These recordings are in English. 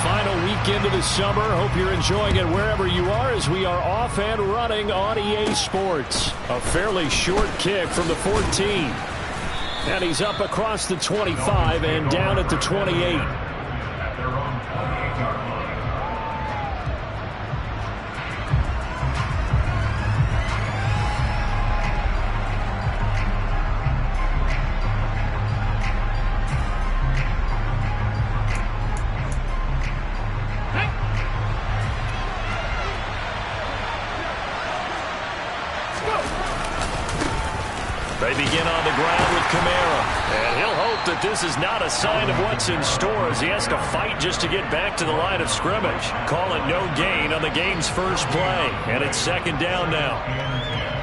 final weekend of the summer. Hope you're enjoying it wherever you are as we are off and running on EA Sports. A fairly short kick from the 14. And he's up across the 25 and down at the 28. They begin on the ground with Kamara. And he'll hope that this is not a sign of what's in store as he has to fight just to get back to the line of scrimmage. Call it no gain on the game's first play. And it's second down now.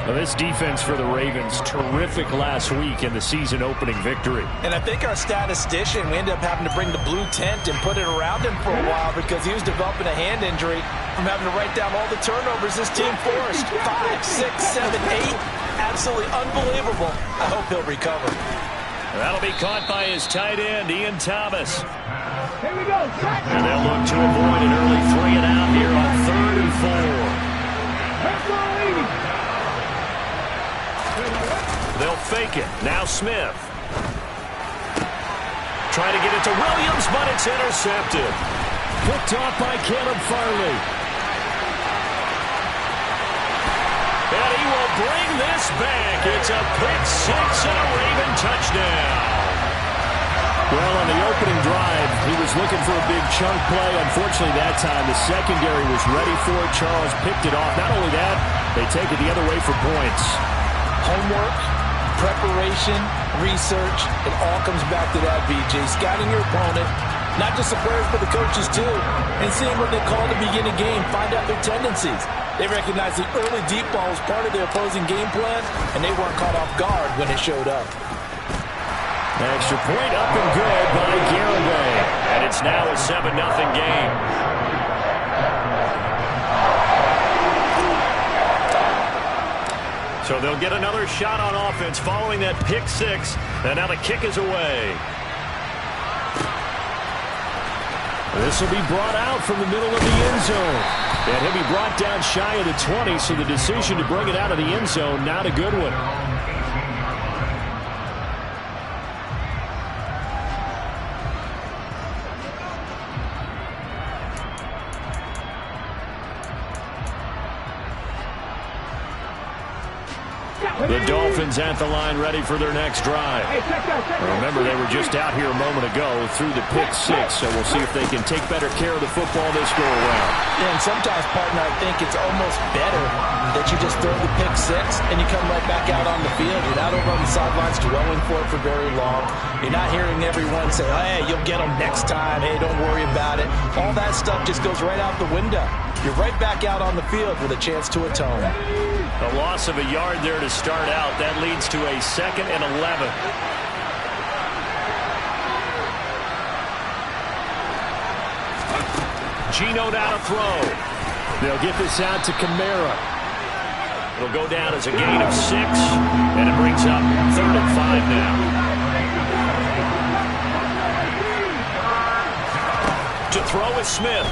Well, this defense for the Ravens, terrific last week in the season-opening victory. And I think our statistician, we ended up having to bring the blue tent and put it around him for a while because he was developing a hand injury from having to write down all the turnovers this team forced. 5, 6, 7, 8. Absolutely unbelievable. I hope he'll recover. That'll be caught by his tight end, Ian Thomas. Here we go. And they'll look to avoid an early 3 and out here on 3rd and 4. They'll fake it. Now Smith. Trying to get it to Williams, but it's intercepted. Picked off by Caleb Farley. And he will bring this back. It's a pick 6 and a Raven touchdown. Well, on the opening drive, he was looking for a big chunk play. Unfortunately, that time, the secondary was ready for it. Charles picked it off. Not only that, they take it the other way for points. Homework, preparation, research, it all comes back to that, BJ. Scouting your opponent, not just the players, but the coaches too, and seeing what they call to begin a game, find out their tendencies. They recognized the early deep ball was part of their opposing game plan, and they weren't caught off guard when it showed up. Extra point up and good by Garibay. And it's now a 7-0 game. So they'll get another shot on offense following that pick 6, and now the kick is away. This will be brought out from the middle of the end zone. And he'll be brought down shy of the 20, so the decision to bring it out of the end zone, not a good one. The Dolphins at the line ready for their next drive. Remember, they were just out here a moment ago through the pick 6, so we'll see if they can take better care of the football this go-around. Yeah, and sometimes, partner, I think it's almost better that you just throw the pick 6 and you come right back out on the field. You're not over on the sidelines dwelling for it for very long. You're not hearing everyone say, oh, hey, you'll get them next time. Hey, don't worry about it. All that stuff just goes right out the window. You're right back out on the field with a chance to atone. A loss of a yard there to start out. That leads to a 2nd and 11. Geno now to throw. They'll get this out to Kamara. It'll go down as a gain of 6, and it brings up 3rd and 5 now. To throw is Smith.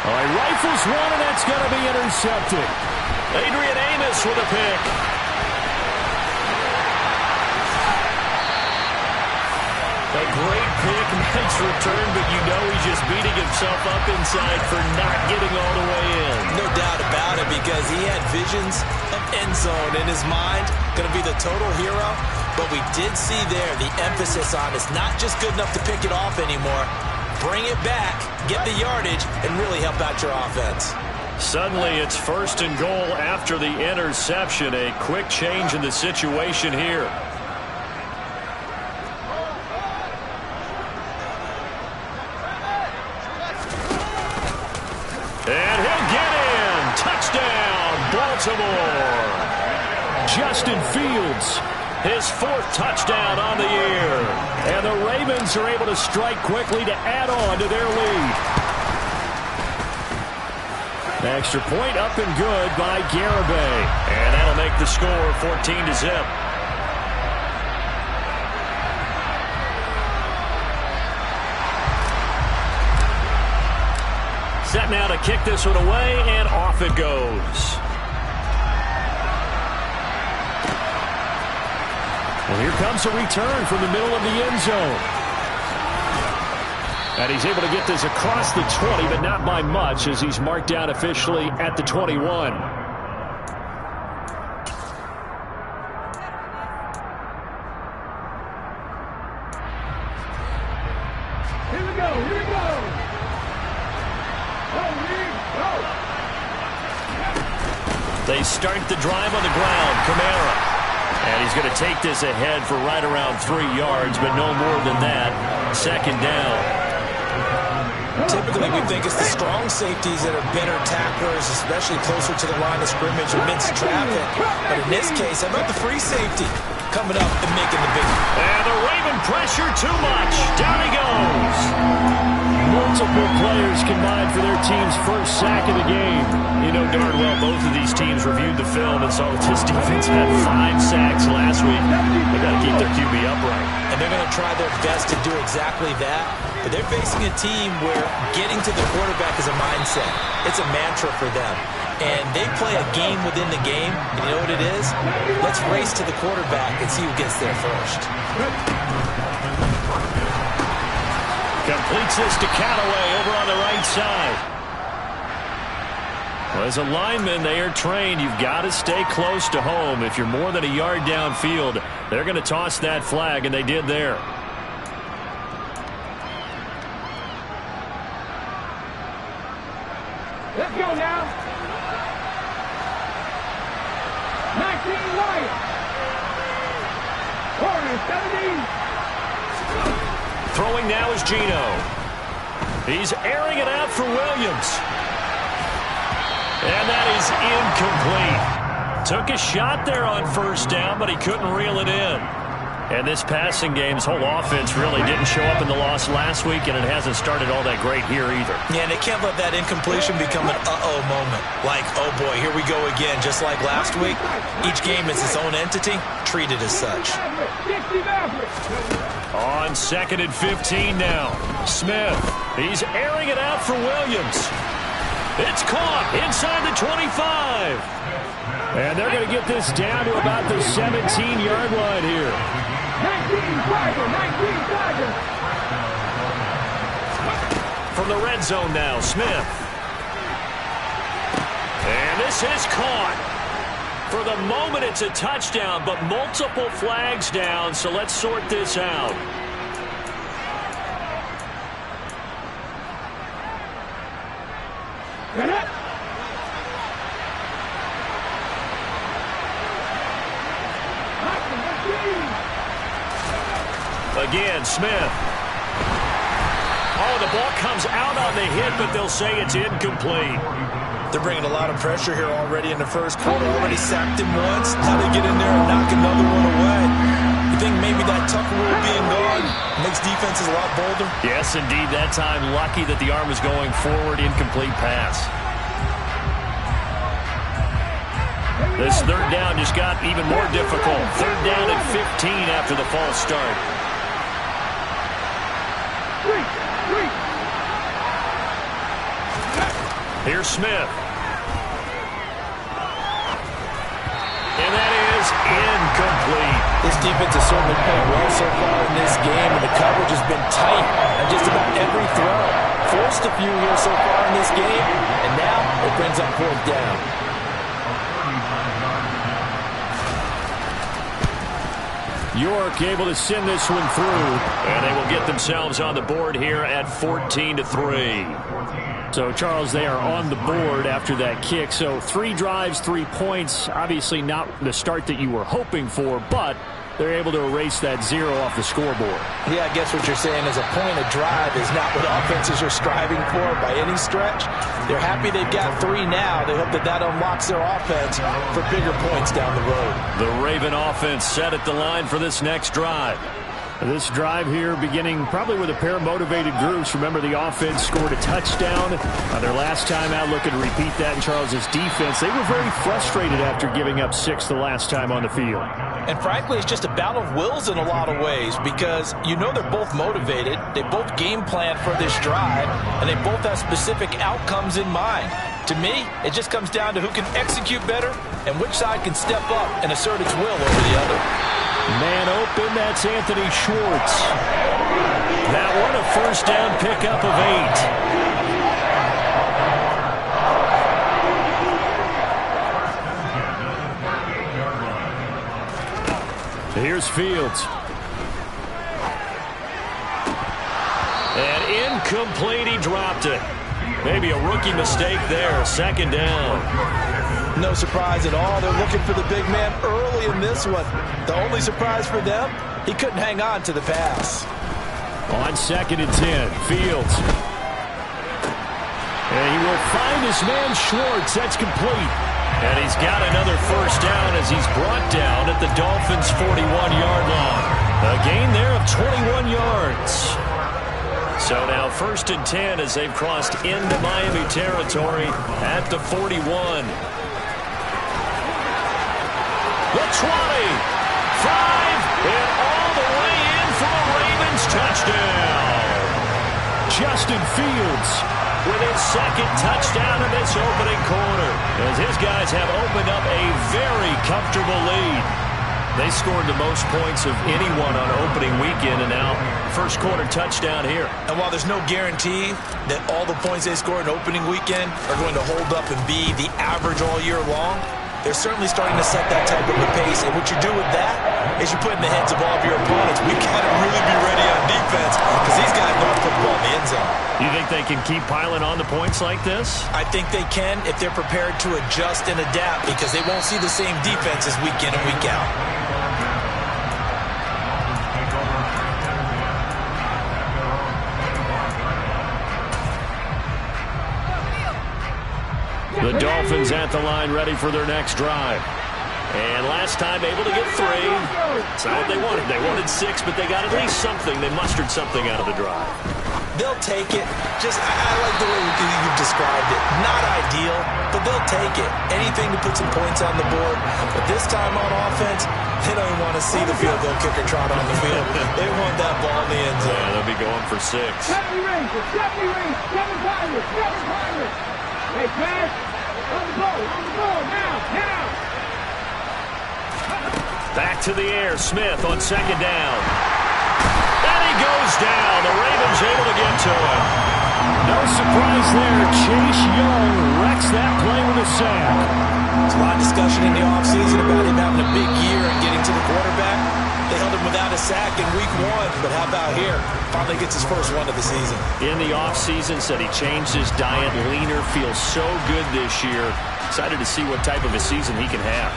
He rifles one, and that's going to be intercepted. Adrian Amos with a pick. A great pick, nice return, but you know he's just beating himself up inside for not getting all the way in. No doubt about it, because he had visions of end zone in his mind. Going to be the total hero. But we did see there the emphasis on it's not just good enough to pick it off anymore. Bring it back, get the yardage, and really help out your offense. Suddenly it's 1st and goal after the interception. A quick change in the situation here. And he'll get in. Touchdown, Baltimore. Justin Fields. His 4th touchdown on the year. And the Ravens are able to strike quickly to add on to their lead. Extra point up and good by Garibay. And that'll make the score 14-0. set now to kick this one away, and off it goes. Well, here comes a return from the middle of the end zone. And he's able to get this across the 20, but not by much, as he's marked down officially at the 21. Here we go, here we go. They start the drive on the ground. Kamara. And he's going to take this ahead for right around 3 yards, but no more than that. Second down. Typically, we think it's the strong safeties that are better tacklers, especially closer to the line of scrimmage amidst traffic. But in this case, how about the free safety coming up and making the big one? And the Raven pressure too much. Down he goes. Multiple players combined for their team's first sack of the game. You know darn well both of these teams reviewed the film and saw that this defense had 5 sacks last week. They've got to keep their QB upright. And they're going to try their best to do exactly that. But they're facing a team where getting to the quarterback is a mindset. It's a mantra for them. And they play a game within the game. And you know what it is? Let's race to the quarterback and see who gets there first. Completes this to Callaway over on the right side. Well, as a lineman, they are trained. You've got to stay close to home. If you're more than a yard downfield, they're going to toss that flag, and they did there. Let's go now. 19 Wyatt. Corner 17. Throwing now is Geno. He's airing it out for Williams. And that is incomplete. Took a shot there on first down, but he couldn't reel it in. And this passing game's whole offense really didn't show up in the loss last week, and it hasn't started all that great here either. Yeah, and they can't let that incompletion become an uh-oh moment. Like, oh boy, here we go again. Just like last week, each game is its own entity, treated as such. On 2nd and 15 now. Smith, he's airing it out for Williams. It's caught inside the 25. And they're going to get this down to about the 17-yard line here. 19 Tiger. From the red zone now, Smith. And this is caught. For the moment, it's a touchdown, but multiple flags down, so let's sort this out. Again, Smith. Oh, the ball comes out on the hit, but they'll say it's incomplete. They're bringing a lot of pressure here already in the first quarter. Already sacked him once. Now they get in there and knock another one away. You think maybe that Tucker rule being gone makes defenses a lot bolder? Yes, indeed. That time, lucky that the arm was going forward. Incomplete pass. This third down just got even more difficult. Third down and 15 after the false start. Here's Smith. And that is incomplete. This defense has certainly played well so far in this game, and the coverage has been tight on just about every throw. Forced a few here so far in this game, and now it brings up 4th down. York able to send this one through. And they will get themselves on the board here at 14-3. So, Charles, they are on the board after that kick. So 3 drives, 3 points. Obviously not the start that you were hoping for, but they're able to erase that 0 off the scoreboard. Yeah, I guess what you're saying is a point of drive is not what offenses are striving for by any stretch. They're happy they've got 3 now. They hope that that unlocks their offense for bigger points down the road. The Raven offense set at the line for this next drive. This drive here beginning probably with a pair of motivated groups. Remember, the offense scored a touchdown their last time out. Looking to repeat that in Charles's defense. They were very frustrated after giving up 6 the last time on the field. And frankly, it's just a battle of wills in a lot of ways because you know they're both motivated. They both game plan for this drive, and they both have specific outcomes in mind. To me, it just comes down to who can execute better and which side can step up and assert its will over the other. Man open, that's Anthony Schwartz. That one a first down pickup of 8. Here's Fields. And incomplete, he dropped it. Maybe a rookie mistake there, second down. No surprise at all. They're looking for the big man early in this one. The only surprise for them, he couldn't hang on to the pass. On 2nd and 10, Fields. And he will find his man Schwartz. That's complete. And he's got another first down as he's brought down at the Dolphins' 41-yard line. A gain there of 21 yards. So now 1st and 10 as they've crossed into Miami territory at the 41. The 20, 5, and all the way in for a Ravens touchdown. Justin Fields with his 2nd touchdown in this opening quarter, as his guys have opened up a very comfortable lead. They scored the most points of anyone on opening weekend, and now first quarter touchdown here. And while there's no guarantee that all the points they score in opening weekend are going to hold up and be the average all year long, they're certainly starting to set that type of a pace. And what you do with that is you put in the heads of all of your opponents, we got to really be ready on defense because these guys know how to put the ball in the end zone. You think they can keep piling on the points like this? I think they can if they're prepared to adjust and adapt because they won't see the same defenses week in and week out. The Dolphins at the line, ready for their next drive. And last time able to get 3. It's not what they wanted. They wanted 6, but they got at least something. They mustered something out of the drive. They'll take it. I like the way you've described it. Not ideal, but they'll take it. Anything to put some points on the board. But this time on offense, they don't even want to see the field goal kicker trot on the field. They want that ball in the end zone. Yeah, they'll be going for 6. 70 Rangers, 70 Rangers, 7 Pirates, 7 Pirates. Hey, pass. On the ball, now, head out. Back to the air, Smith on 2nd down. And he goes down. The Ravens able to get to him. No surprise there. Chase Young wrecks that play with a sack. There's a lot of discussion in the offseason about him having a big year and getting to the quarterback. They held him without a sack in week 1, but how about here? Finally gets his first one of the season. In the offseason, said he changed his diet, leaner, feels so good this year. Excited to see what type of a season he can have.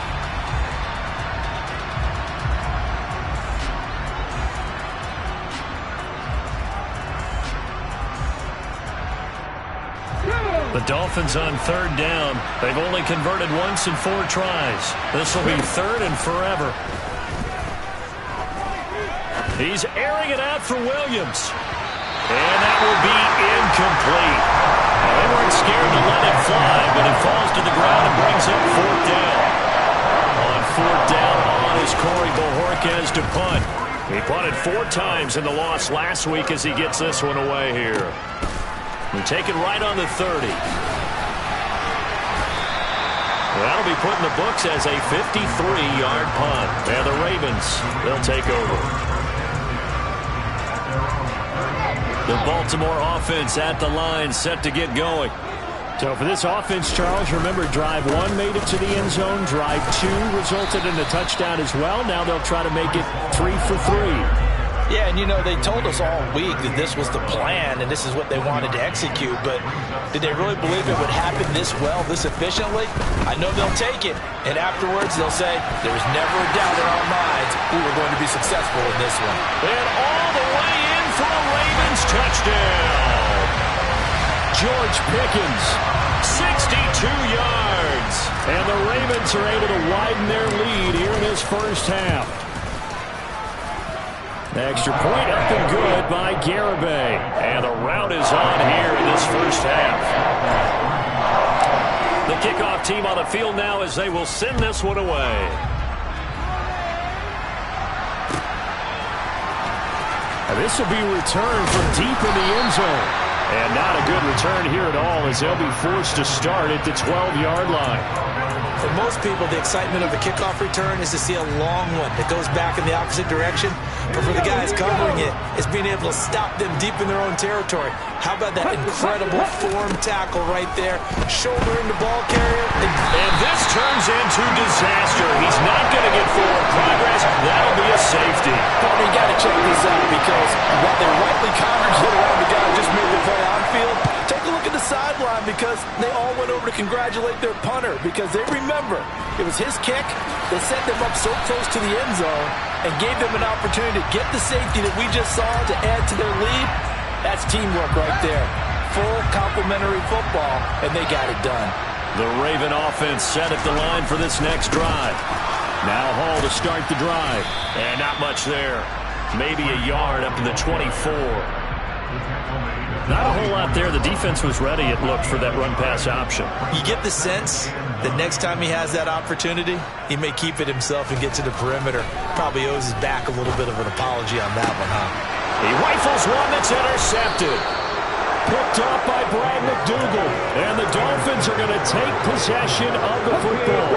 The Dolphins on 3rd down. They've only converted once in 4 tries. This will be 3rd and forever. He's airing it out for Williams. And that will be incomplete. Now, they weren't scared to let it fly, but it falls to the ground and brings up 4th down. On 4th down, on is Corey Bojorquez to punt. He punted 4 times in the loss last week as he gets this one away here. We take it right on the 30. That'll be put in the books as a 53-yard punt. And the Ravens, they'll take over. The Baltimore offense at the line, set to get going. So for this offense, Charles, remember drive 1 made it to the end zone. Drive 2 resulted in a touchdown as well. Now they'll try to make it 3 for 3. Yeah, and you know, they told us all week that this was the plan and this is what they wanted to execute, but did they really believe it would happen this well, this efficiently? I know they'll take it, and afterwards they'll say, there was never a doubt in our minds we were going to be successful in this one. And all the way in for a Ravens touchdown. George Pickens, 62 yards. And the Ravens are able to widen their lead here in this first half. Extra point up and good by Garibay. And the rout is on here in this first half. The kickoff team on the field now as they will send this one away. This will be returned from deep in the end zone. And not a good return here at all as they'll be forced to start at the 12-yard line. For most people, the excitement of a kickoff return is to see a long one that goes back in the opposite direction. But for the guys covering it, it's being able to stop them deep in their own territory. How about that incredible form tackle right there? Shoulder in the ball carrier. And this turns into disaster. He's not going to get forward progress. That'll be a safety. Partner, you got to check this out because while they rightly congregate around the guy who just made the play on field, take a look at the sideline because they all went over to congratulate their punter because they remember it was his kick that set them up so close to the end zone and gave them an opportunity to get the safety that we just saw to add to their lead. That's teamwork right there. Full complementary football, and they got it done. The Raven offense set at the line for this next drive. Now Hall to start the drive. And not much there. Maybe a yard up to the 24. Not a whole lot there. The defense was ready, it looked, for that run-pass option. You get the sense that next time he has that opportunity, he may keep it himself and get to the perimeter. Probably owes his back a little bit of an apology on that one, huh? He rifles one that's intercepted. Picked up by Brad McDougal. And the Dolphins are going to take possession of the football.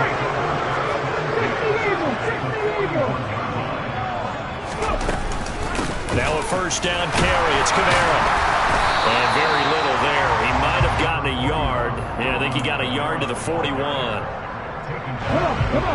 Now a first down carry. It's Kamara. And very little there. He might have gotten a yard. Yeah, I think he got a yard to the 41.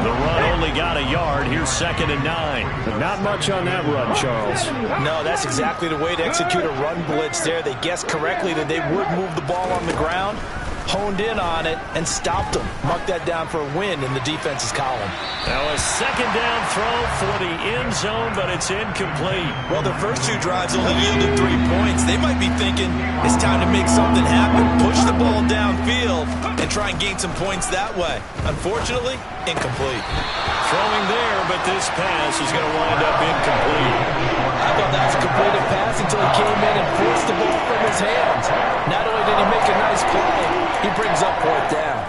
The run only got a yard. Here's 2nd and 9. But not much on that run, Charles. No, that's exactly the way to execute a run blitz there. They guessed correctly that they would move the ball on the ground, honed in on it, and stopped them. Marked that down for a win in the defense's column. Now a 2nd down throw for the end zone, but it's incomplete. Well, their first 2 drives only yielded 3 points. They might be thinking it's time to make something happen, push the ball downfield, and try and gain some points that way. Unfortunately, incomplete. Throwing there, but this pass is going to wind up incomplete. I thought that was a completed pass until he came in and forced the ball from his hands. Not only did he make a nice play, he brings up 4th down.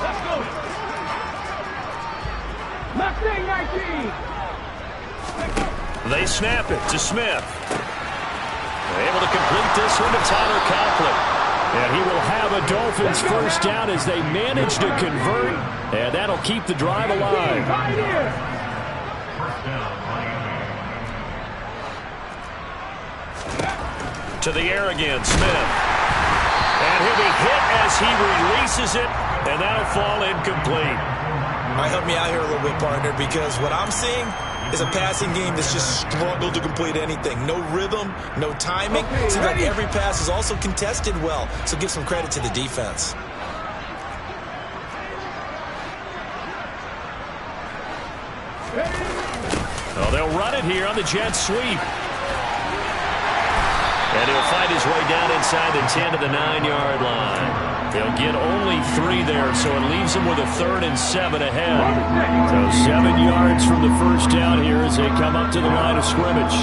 Let's go. Mustang 19. They snap it to Smith. They're able to complete this one to Tyler Conklin. And he will have a Dolphins first down as they manage to convert. And that'll keep the drive alive. To the air again, Smith. And he'll be hit as he releases it, and that'll fall incomplete. All right, help me out here a little bit, partner, because what I'm seeing is a passing game that's just struggled to complete anything. No rhythm, no timing. Seems like every pass is also contested well, so give some credit to the defense. Oh, they'll run it here on the jet sweep. And he'll fight his way down inside the 10 to the 9-yard line. They'll get only 3 there, so it leaves them with a 3rd and 7 ahead. So 7 yards from the first down here as they come up to the line of scrimmage.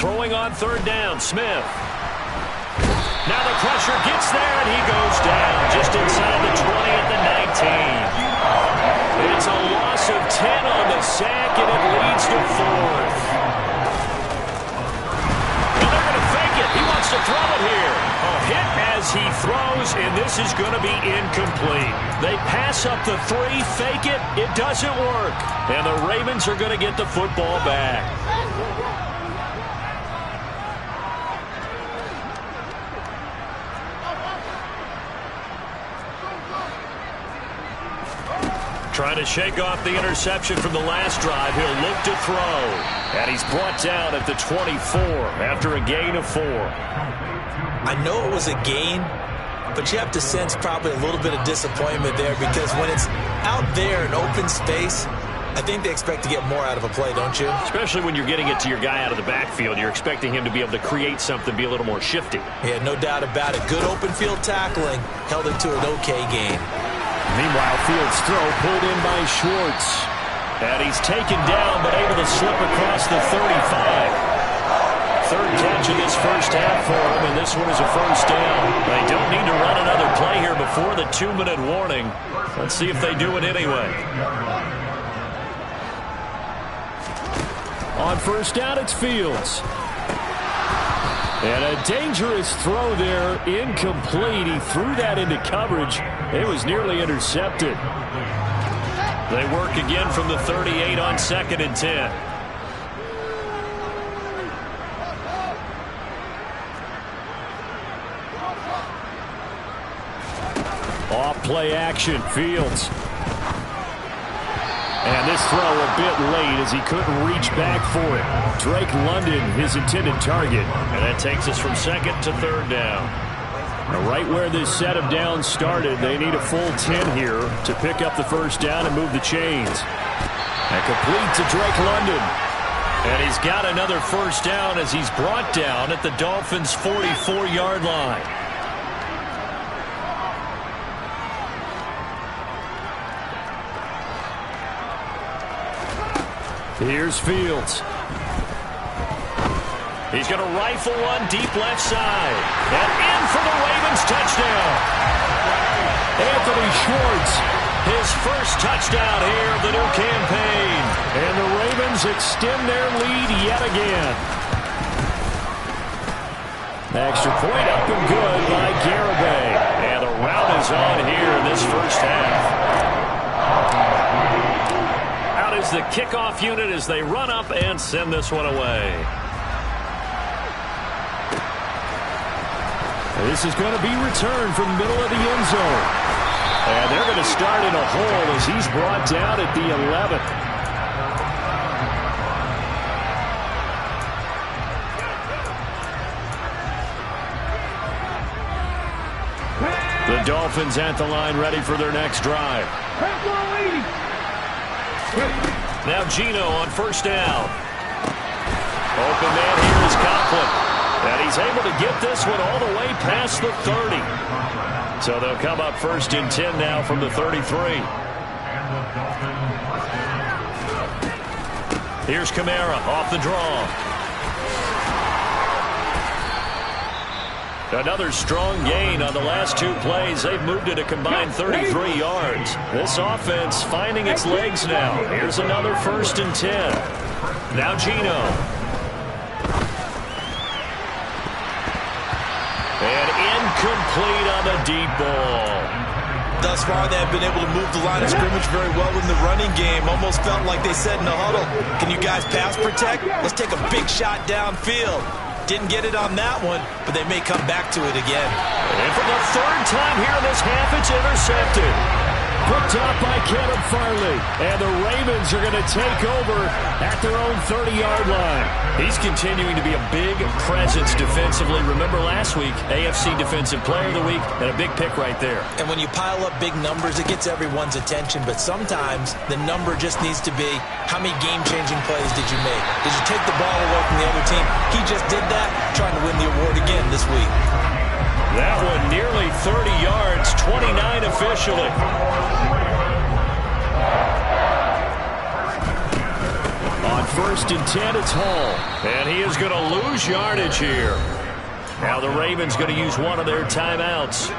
Throwing on 3rd down, Smith. Now the pressure gets there, and he goes down just inside the 20 at the 19. It's a loss of 10 on the sack, and it leads to 4th. He wants to throw it here. A hit as he throws, and this is going to be incomplete. They pass up the 3, fake it. It doesn't work. And the Ravens are going to get the football back. Trying to shake off the interception from the last drive. He'll look to throw. And he's brought down at the 24 after a gain of 4. I know it was a gain, but you have to sense probably a little bit of disappointment there because when it's out there in open space, I think they expect to get more out of a play, don't you? Especially when you're getting it to your guy out of the backfield. You're expecting him to be able to create something, be a little more shifty. Yeah, no doubt about it. Good open field tackling held it to an okay gain. Meanwhile, Fields' throw pulled in by Schwartz. And he's taken down, but able to slip across the 35. Third catch of this first half for him, and this one is a first down. They don't need to run another play here before the 2-minute warning. Let's see if they do it anyway. On first down, it's Fields. And a dangerous throw there, incomplete. He threw that into coverage. It was nearly intercepted. They work again from the 38 on 2nd and 10. Off play action, Fields. And this throw a bit late as he couldn't reach back for it. Drake London, his intended target. And that takes us from 2nd to 3rd down. Now, right where this set of downs started, they need a full 10 here to pick up the first down and move the chains. And complete to Drake London. And he's got another first down as he's brought down at the Dolphins' 44-yard line. Here's Fields. He's going to rifle one deep left side. And in for the Ravens touchdown. Anthony Schwartz. His first touchdown here of the new campaign. And the Ravens extend their lead yet again. Extra point up and good by Garibay. And the rout is on here in this first half. Is the kickoff unit as they run up and send this one away. This is going to be returned from the middle of the end zone. And they're going to start in a hole as he's brought down at the 11th. The Dolphins at the line ready for their next drive. Now Gino on first down. Open man here is Conklin. And he's able to get this one all the way past the 30. So they'll come up 1st and 10 now from the 33. Here's Kamara off the draw. Another strong gain on the last 2 plays. They've moved it a combined 33 yards. This offense finding its legs now. Here's another 1st and 10. Now Gino. And incomplete on the deep ball. Thus far, they have been able to move the line of scrimmage very well in the running game. Almost felt like they said in the huddle, can you guys pass protect? Let's take a big shot downfield. Didn't get it on that one, but they may come back to it again. And for the 3rd time here in this half, it's intercepted. Picked up by Caleb Farley. And the Ravens are going to take over at their own 30-yard line. He's continuing to be a big presence defensively. Remember last week, AFC Defensive Player of the Week, and a big pick right there. And when you pile up big numbers, it gets everyone's attention. But sometimes the number just needs to be, how many game-changing plays did you make? Did you take the ball away from the other team? He just did that, trying to win the award again this week. That one nearly 30 yards, 29 officially. On 1st and 10, it's Hall. And he is going to lose yardage here. Now the Ravens going to use one of their timeouts,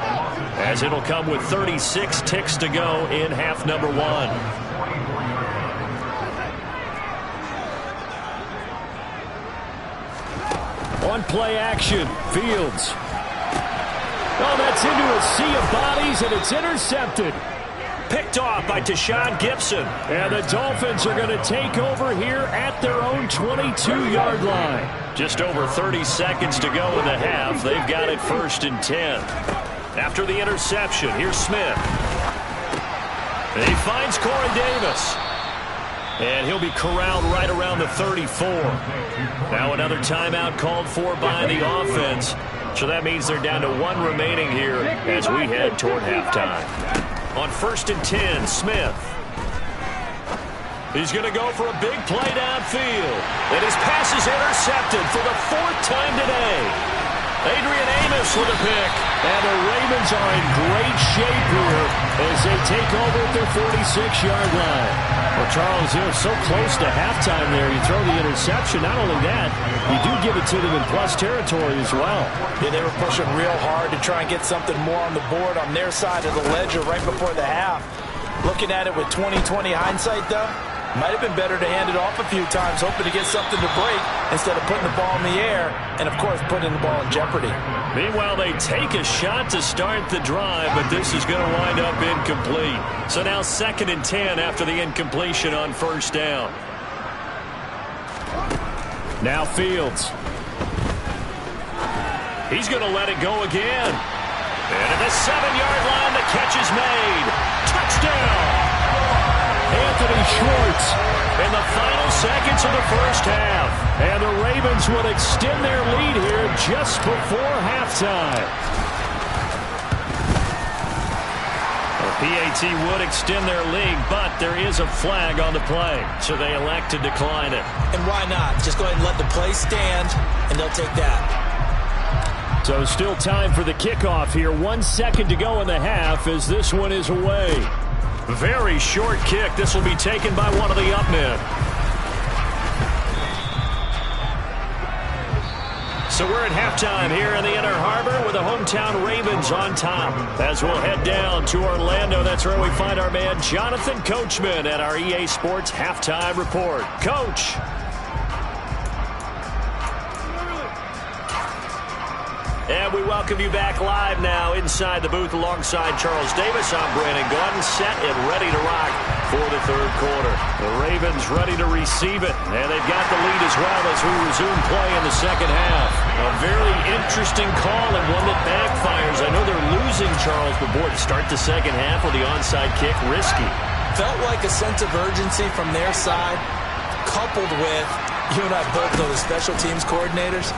as it'll come with 36 ticks to go in half number 1. On play action, Fields. Oh, that's into a sea of bodies, and it's intercepted. Picked off by Tashawn Gibson. And the Dolphins are going to take over here at their own 22-yard line. Just over 30 seconds to go in the half. They've got it 1st and 10. After the interception, here's Smith. And he finds Corey Davis. And he'll be corralled right around the 34. Now another timeout called for by the offense. So that means they're down to 1 remaining here as we head toward halftime. On 1st and 10, Smith. He's going to go for a big play downfield. And his pass is intercepted for the 4th time today. Adrian Amos with a pick. And the Ravens are in great shape here as they take over at their 46-yard line. Well, Charles, they're so close to halftime there. You throw the interception. Not only that, you do give it to them in plus territory as well. Yeah, they were pushing real hard to try and get something more on the board on their side of the ledger right before the half. Looking at it with 20/20 hindsight, though, might have been better to hand it off a few times, hoping to get something to break instead of putting the ball in the air and, of course, putting the ball in jeopardy. Meanwhile, they take a shot to start the drive, but this is going to wind up incomplete. So now 2nd and 10 after the incompletion on 1st down. Now Fields. He's going to let it go again. And at the 7-yard line, the catch is made. Touchdown! Anthony Schwartz in the final seconds of the first half. And the Ravens will extend their lead here just before halftime. The PAT would extend their lead, but there is a flag on the play, so they elect to decline it. And why not? Just go ahead and let the play stand, and they'll take that. So still time for the kickoff here. 1 second to go in the half as this one is away. Very short kick. This will be taken by one of the up men. So we're at halftime here in the Inner Harbor with the hometown Ravens on top. As we'll head down to Orlando, that's where we find our man Jonathan Coachman at our EA Sports Halftime Report. Coach. And we welcome you back live now inside the booth alongside Charles Davis. I'm Brandon Gaudin, set and ready to rock for the 3rd quarter. The Ravens ready to receive it, and they've got the lead as well as we resume play in the 2nd half. A very interesting call and one that backfires. I know they're losing, Charles, but boy, to start the 2nd half with the onside kick, risky. Felt like a sense of urgency from their side, coupled with, you and I both know the special teams coordinators.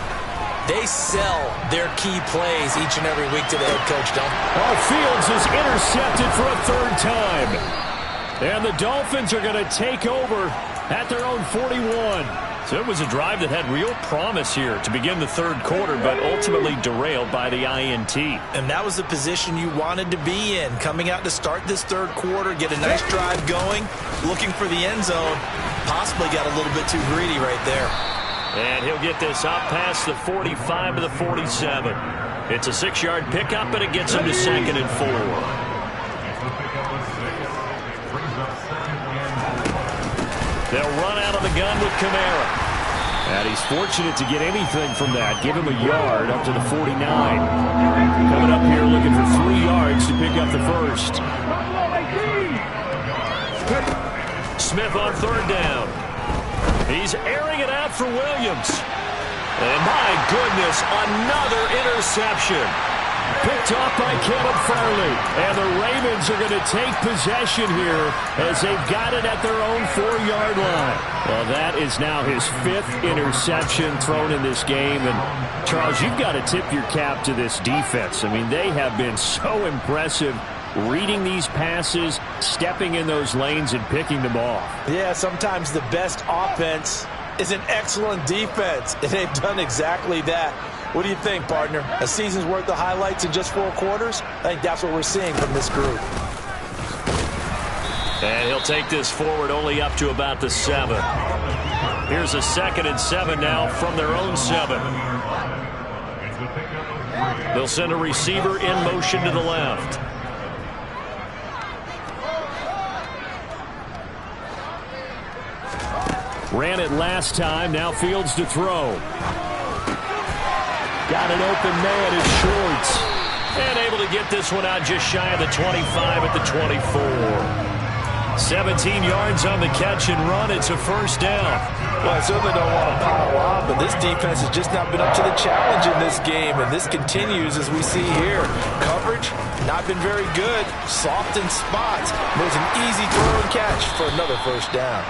They sell their key plays each and every week to the head coach, don't they? Oh, Fields is intercepted for a 3rd time. And the Dolphins are going to take over at their own 41. So it was a drive that had real promise here to begin the 3rd quarter, but ultimately derailed by the INT. And that was the position you wanted to be in, coming out to start this 3rd quarter, get a nice drive going, looking for the end zone. Possibly got a little bit too greedy right there. And he'll get this up past the 45 to the 47. It's a 6-yard pickup, and it gets him to 2nd and 4. They'll run out of the gun with Kamara. And he's fortunate to get anything from that. Give him a yard up to the 49. Coming up here looking for 3 yards to pick up the 1st. Smith on 3rd down. He's airing it out for Williams. And my goodness, another interception. Picked off by Caleb Farley. And the Ravens are going to take possession here as they've got it at their own 4-yard line. Well, that is now his 5th interception thrown in this game. And, Charles, you've got to tip your cap to this defense. I mean, they have been so impressive reading these passes, stepping in those lanes, and picking them off. Yeah, sometimes the best offense is an excellent defense, and they've done exactly that. What do you think, partner? A season's worth of highlights in just 4 quarters? I think that's what we're seeing from this group. And he'll take this forward only up to about the 7. Here's a 2nd and 7 now from their own 7. They'll send a receiver in motion to the left. Ran it last time. Now Fields to throw. Got an open man. It's Schwartz. And able to get this one out just shy of the 25 at the 24. 17 yards on the catch and run. It's a 1st down. Well, I certainly don't want to pile on, but this defense has just not been up to the challenge in this game, and this continues as we see here. Coverage, not been very good. Soft in spots. But it's an easy throw and catch for another 1st down.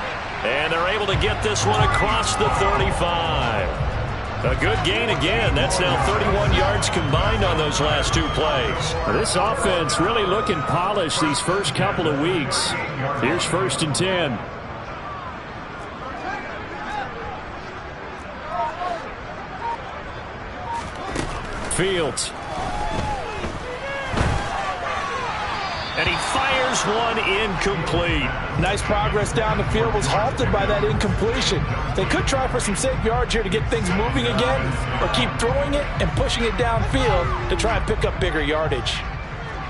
And they're able to get this one across the 35. A good gain again. That's now 31 yards combined on those last 2 plays. This offense really looking polished these first couple of weeks. Here's 1st and 10. Fields. And he fires one incomplete. Nice progress down the field, was halted by that incompletion. They could try for some safe yards here to get things moving again, or keep throwing it and pushing it downfield to try and pick up bigger yardage.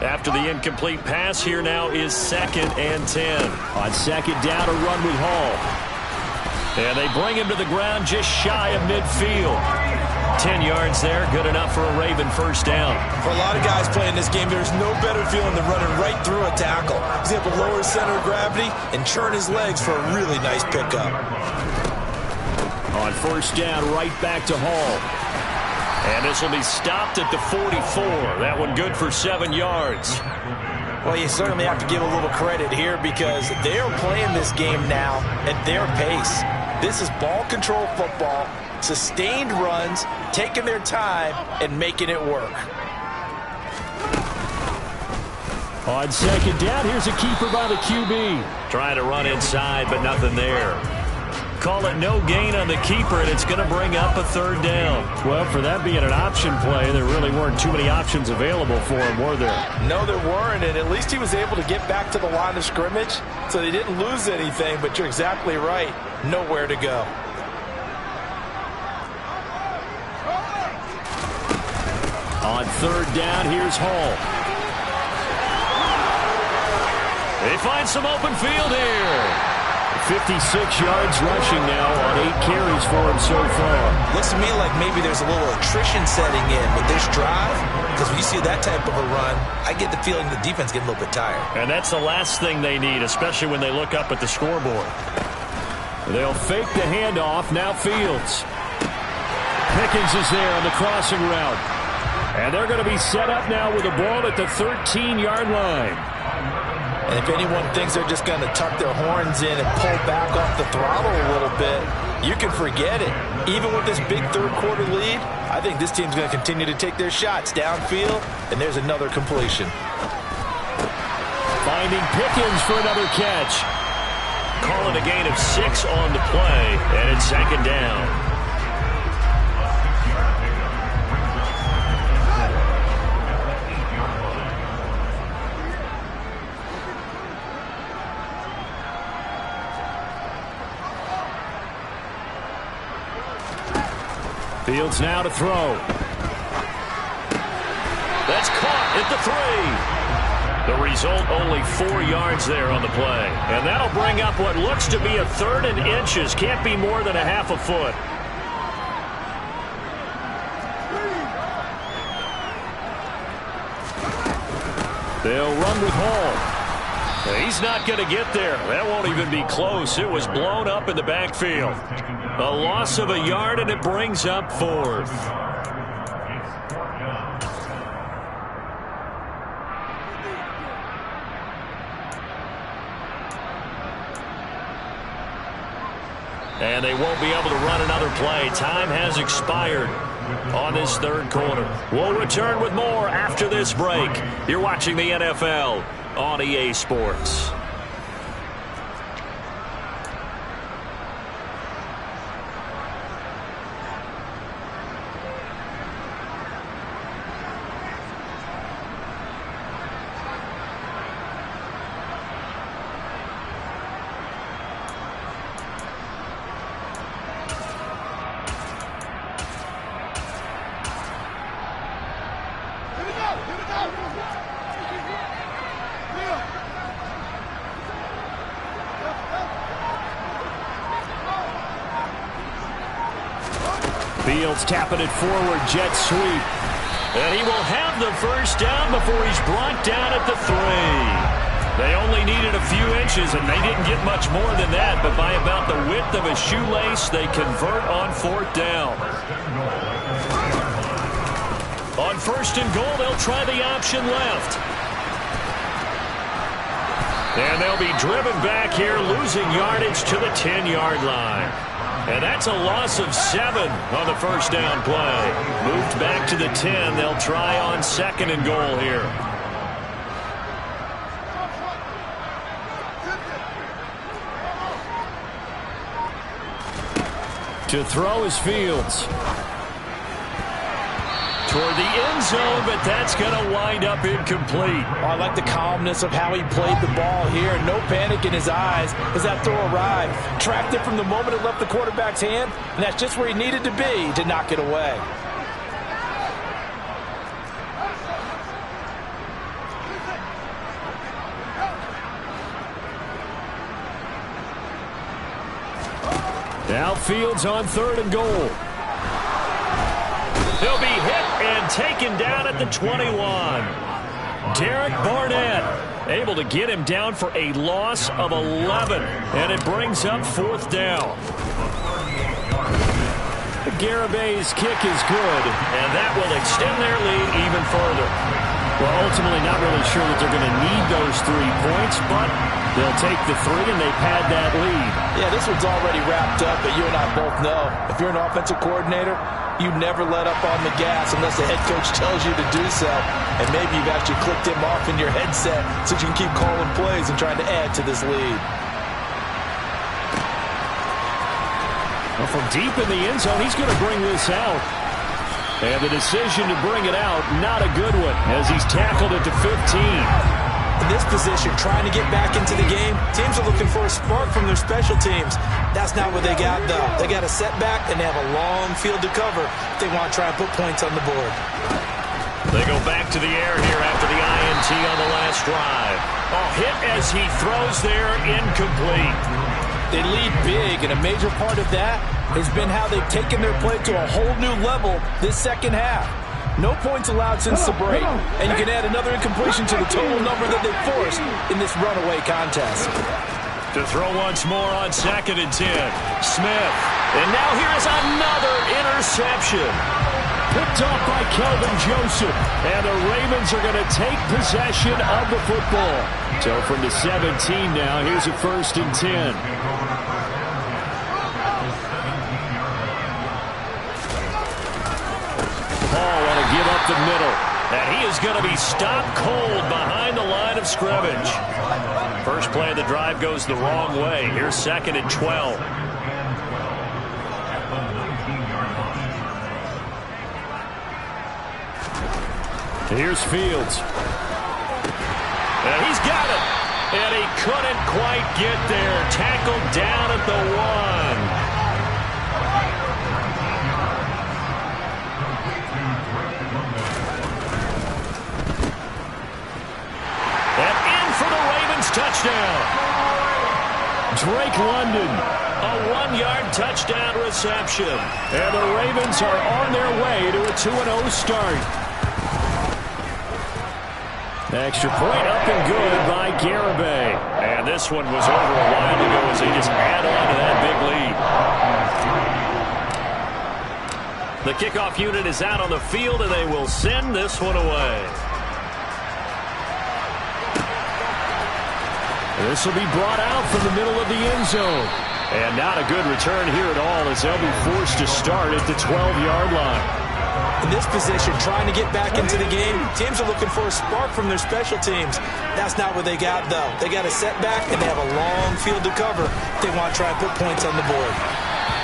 After the incomplete pass, here now is 2nd and 10. On second down, a run with Hall. And they bring him to the ground just shy of midfield. 10 yards there, good enough for a Raven first down. For a lot of guys playing this game, there's no better feeling than running right through a tackle. He's able to lower his center of gravity and churn his legs for a really nice pickup. On first down, right back to Hall. And this will be stopped at the 44. That one good for 7 yards. Well, you certainly have to give a little credit here because they are playing this game now at their pace. This is ball control football, sustained runs, taking their time, and making it work. On second down, here's a keeper by the QB. Trying to run inside, but nothing there. Call it no gain on the keeper, and it's going to bring up a 3rd down. Well, for that being an option play, there really weren't too many options available for him, were there? No, there weren't, and at least he was able to get back to the line of scrimmage, so they didn't lose anything, but you're exactly right. Nowhere to go. On 3rd down, here's Hall. They find some open field here. 56 yards rushing now on 8 carries for him so far. Looks to me like maybe there's a little attrition setting in with this drive, because when you see that type of a run, I get the feeling the defense getting a little bit tired. And that's the last thing they need, especially when they look up at the scoreboard. They'll fake the handoff. Now Fields. Pickens is there on the crossing route. And they're going to be set up now with the ball at the 13-yard line. And if anyone thinks they're just going to tuck their horns in and pull back off the throttle a little bit, you can forget it. Even with this big third-quarter lead, I think this team's going to continue to take their shots downfield, and there's another completion. Finding Pickens for another catch. Calling a gain of 6 on the play, and it's 2nd down. Fields now to throw. That's caught at the 3. The result, only 4 yards there on the play. And that'll bring up what looks to be a 3rd and inches. Can't be more than a half a foot. They'll run with Hall. He's not going to get there. That won't even be close. It was blown up in the backfield. A loss of a yard, and it brings up 4th. And they won't be able to run another play. Time has expired on this 3rd quarter. We'll return with more after this break. You're watching the NFL on EA Sports. Fields tapping it forward, jet sweep. And he will have the first down before he's brought down at the 3. They only needed a few inches, and they didn't get much more than that, but by about the width of a shoelace, they convert on 4th down. On 1st and goal, they'll try the option left. And they'll be driven back here, losing yardage to the 10-yard line. And that's a loss of 7 on the first down play. Moved back to the 10. They'll try on 2nd and goal here. To throw is Fields. toward the end zone, but that's going to wind up incomplete. I like the calmness of how he played the ball here. No panic in his eyes as that throw arrived. Tracked it from the moment it left the quarterback's hand, and that's just where he needed to be to knock it away. Now Fields on 3rd and goal. He'll be hit and taken down at the 21. Derek Barnett able to get him down for a loss of 11. And it brings up 4th down. Garabay's kick is good. And that will extend their lead even further. Well, ultimately not really sure that they're going to need those 3 points, but they'll take the 3 and they pad that lead. Yeah, this one's already wrapped up, but you and I both know if you're an offensive coordinator, you never let up on the gas unless the head coach tells you to do so. And maybe you've actually clicked him off in your headset so you can keep calling plays and trying to add to this lead. Well, from deep in the end zone, he's going to bring this out. And the decision to bring it out, not a good one, as he's tackled it to 15. In this position, trying to get back into the game, teams are looking for a spark from their special teams. That's not what they got, though. They got a setback, and they have a long field to cover if they want to try and put points on the board. They go back to the air here after the INT on the last drive. A hit as he throws there, incomplete. They lead big, and a major part of that has been how they've taken their play to a whole new level this second half. No points allowed since the break, and you can add another incompletion to the total number that they forced in this runaway contest. To throw once more on 2nd and 10. Smith. And now here is another interception. Picked off by Kelvin Joseph. And the Ravens are going to take possession of the football. So from the 17 now, here's a 1st and 10. Paul want to give up the middle. And he is going to be stopped cold behind the line of scrimmage. First play of the drive goes the wrong way. Here's 2nd and 12. Here's Fields. And he's got it. And he couldn't quite get there. Tackled down at the 1. Touchdown. Drake London. A 1-yard touchdown reception. And the Ravens are on their way to a 2-0 start. Extra point up and good by Garibay. And this one was over a while ago as they just add on to that big lead. The kickoff unit is out on the field, and they will send this one away. This will be brought out from the middle of the end zone. And not a good return here at all as they'll be forced to start at the 12-yard line. In this position, trying to get back into the game, teams are looking for a spark from their special teams. That's not what they got, though. They got a setback, and they have a long field to cover if they want to try and put points on the board.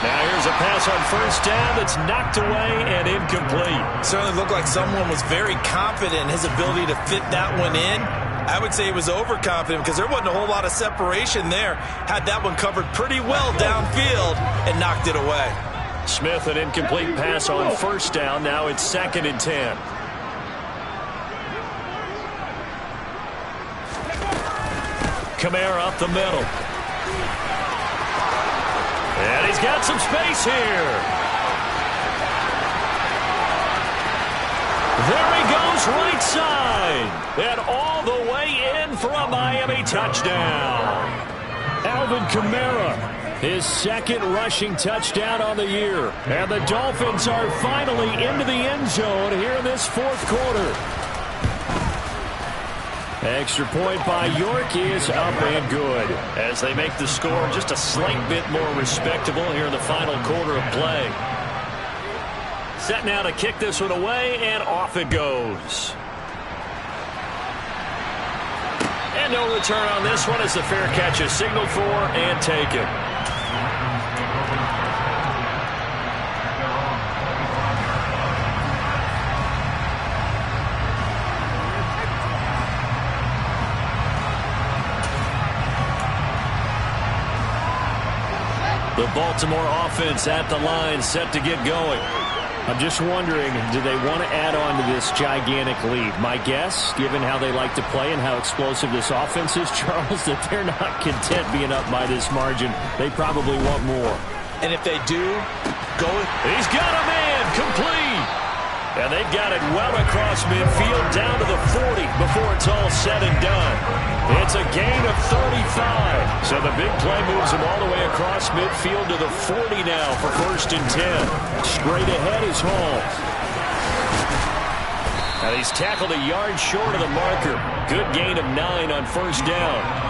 Now here's a pass on 1st down that's knocked away and incomplete. Certainly looked like someone was very confident in his ability to fit that one in. I would say he was overconfident because there wasn't a whole lot of separation there. Had that one covered pretty well downfield and knocked it away. Smith, an incomplete pass on 1st down. Now it's 2nd and 10. Kamara up the middle. And he's got some space here. There he goes, right side. And all the way in for a Miami touchdown. Alvin Kamara, his 2nd rushing touchdown on the year. And the Dolphins are finally into the end zone here in this 4th quarter. Extra point by York is up and good. As they make the score just a slight bit more respectable here in the final quarter of play. Set now to kick this one away, and off it goes. And no return on this one as the fair catch is signaled for and taken. The Baltimore offense at the line, set to get going. I'm just wondering, do they want to add on to this gigantic lead? My guess, given how they like to play and how explosive this offense is, Charles, that they're not content being up by this margin. They probably want more. And if they do, go. He's got a man, complete. And they've got it well across midfield down to the 40 before it's all said and done. It's a gain of 35. So the big play moves him all the way across midfield to the 40 now for 1st and 10. Straight ahead is Hall. And he's tackled a yard short of the marker. Good gain of 9 on 1st down.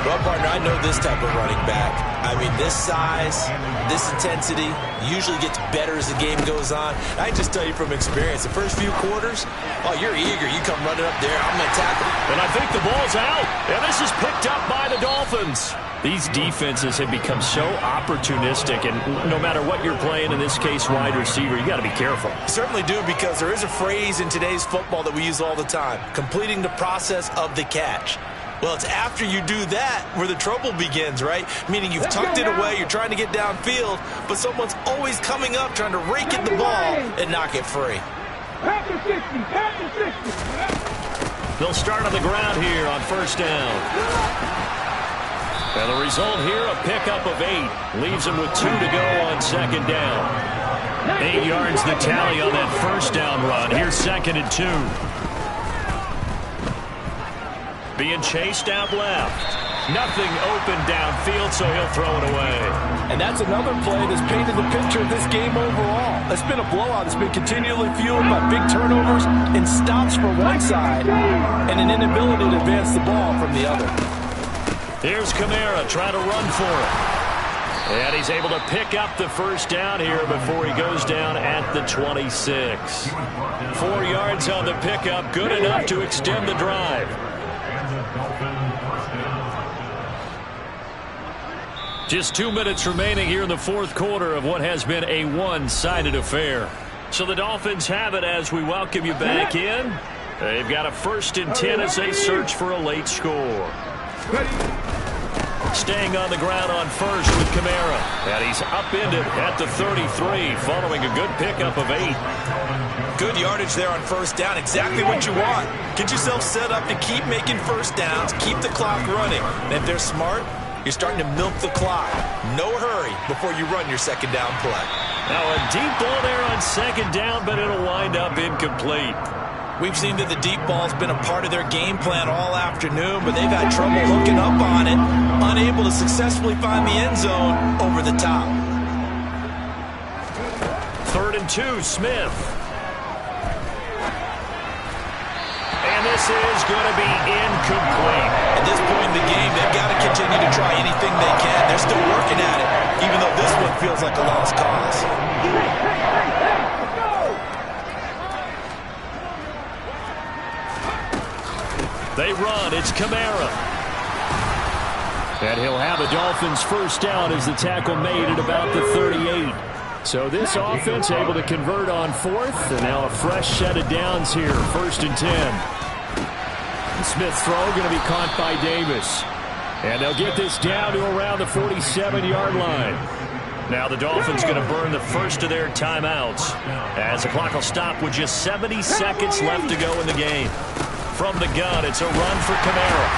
Well, partner, I know this type of running back. I mean, this size, this intensity usually gets better as the game goes on. I can just tell you from experience, the first few quarters, oh, you're eager. You come running up there, I'm going to tackle. And I think the ball's out. And this is picked up by the Dolphins. These defenses have become so opportunistic, and no matter what you're playing, in this case wide receiver, you got to be careful. You certainly do, because there is a phrase in today's football that we use all the time, completing the process of the catch. Well, it's after you do that where the trouble begins, right? Meaning you've tucked it away, you're trying to get downfield, but someone's always coming up trying to rake at the ball and knock it free. They'll start on the ground here on 1st down. And the result here, a pickup of 8. Leaves him with 2 to go on 2nd down. 8 yards the tally on that 1st down run. Here's 2nd and 2. Being chased out left. Nothing open downfield, so he'll throw it away. And that's another play that's painted the picture of this game overall. It's been a blowout. It's been continually fueled by big turnovers and stops for one side and an inability to advance the ball from the other. Here's Kamara trying to run for it. And he's able to pick up the 1st down here before he goes down at the 26. 4 yards on the pickup, good enough to extend the drive. Just 2 minutes remaining here in the 4th quarter of what has been a one-sided affair. So the Dolphins have it as we welcome you back in. They've got a 1st and 10 as they search for a late score. Staying on the ground on 1st with Kamara. And he's upended at the 33 following a good pickup of 8. Good yardage there on 1st down. Exactly what you want. Get yourself set up to keep making 1st downs, keep the clock running. And if they're smart, you're starting to milk the clock. No hurry before you run your 2nd down play. Now a deep ball there on 2nd down, but it'll wind up incomplete. We've seen that the deep ball's been a part of their game plan all afternoon, but they've had trouble hooking up on it, unable to successfully find the end zone over the top. 3rd and 2, Smith. And this is going to be incomplete. At this point in the game, they've got to continue to try anything they can. They're still working at it, even though this one feels like a lost cause. They run. It's Kamara. And he'll have a Dolphins 1st down as the tackle made at about the 38. So this offense able to convert on 4th, and now a fresh set of downs here, 1st and 10. Smith's throw going to be caught by Davis. And they'll get this down to around the 47-yard line. Now the Dolphins going to burn the first of their timeouts as the clock will stop with just 70 seconds left to go in the game. From the gun, it's a run for Kamara.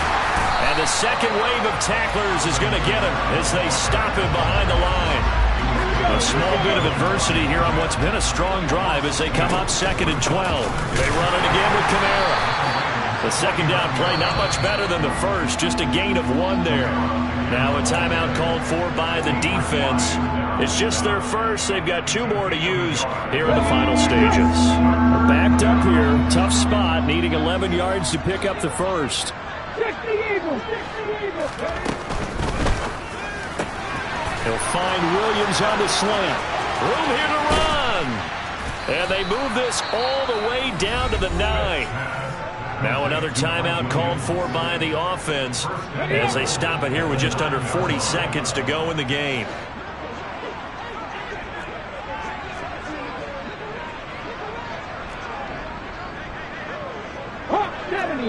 And the second wave of tacklers is going to get him as they stop him behind the line. A small bit of adversity here on what's been a strong drive as they come up 2nd and 12. They run it again with Kamara. The 2nd down play, not much better than the first, just a gain of 1 there. Now a timeout called for by the defense. It's just their first. They've got 2 more to use here in the final stages. Backed up here, tough spot, needing 11 yards to pick up the first. He'll find Williams on the slant. Room here to run. And they move this all the way down to the 9. Now another timeout called for by the offense as they stop it here with just under 40 seconds to go in the game.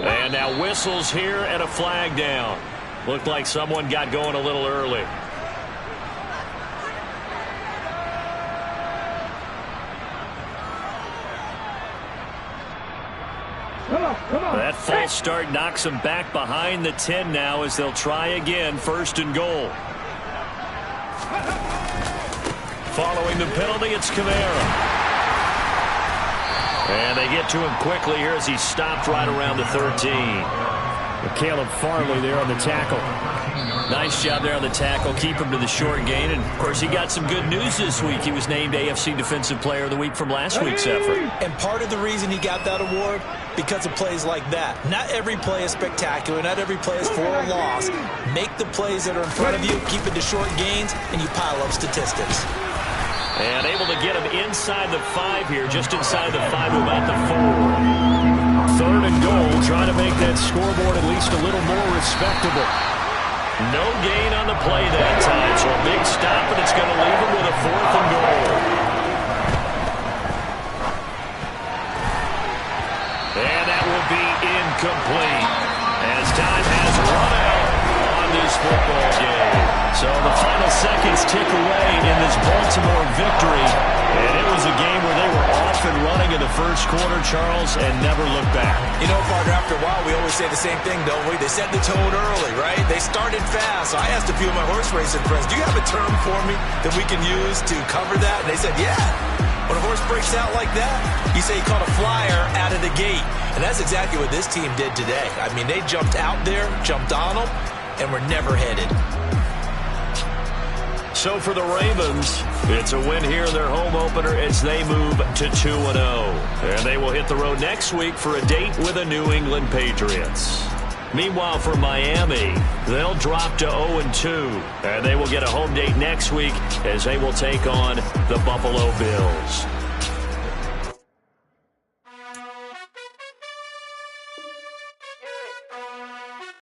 And now whistles here and a flag down. Looked like someone got going a little early. That false start knocks them back behind the 10 now as they'll try again, 1st and goal. Following the penalty, it's Kamara. And they get to him quickly here as he stopped right around the 13. Caleb Farley there on the tackle. Nice job there on the tackle. Keep him to the short gain. And, of course, he got some good news this week. He was named AFC Defensive Player of the Week from last week's effort. And part of the reason he got that award, because of plays like that. Not every play is spectacular. Not every play is for a loss. Make the plays that are in front of you, keep it to short gains, and you pile up statistics. And able to get him inside the 5 here, just inside the 5 to about the 4. 3rd and goal, trying to make that scoreboard at least a little more respectable. No gain on the play that time, so a big stop, and it's going to leave him with a 4th and goal. And that will be incomplete as time has run out on this football game. So the final seconds tick away in this Baltimore victory, and it was a game where they were off and running in the first quarter, Charles, and never looked back. You know, partner, after a while, we always say the same thing, don't we? They set the tone early, right? They started fast. So I asked a few of my horse racing friends, do you have a term for me that we can use to cover that? And they said, yeah. When a horse breaks out like that, you say he caught a flyer out of the gate. And that's exactly what this team did today. I mean, they jumped out there, jumped on them, and were never headed. So for the Ravens, it's a win here in their home opener as they move to 2-0. And they will hit the road next week for a date with the New England Patriots. Meanwhile, for Miami, they'll drop to 0-2. And they will get a home date next week as they will take on the Buffalo Bills.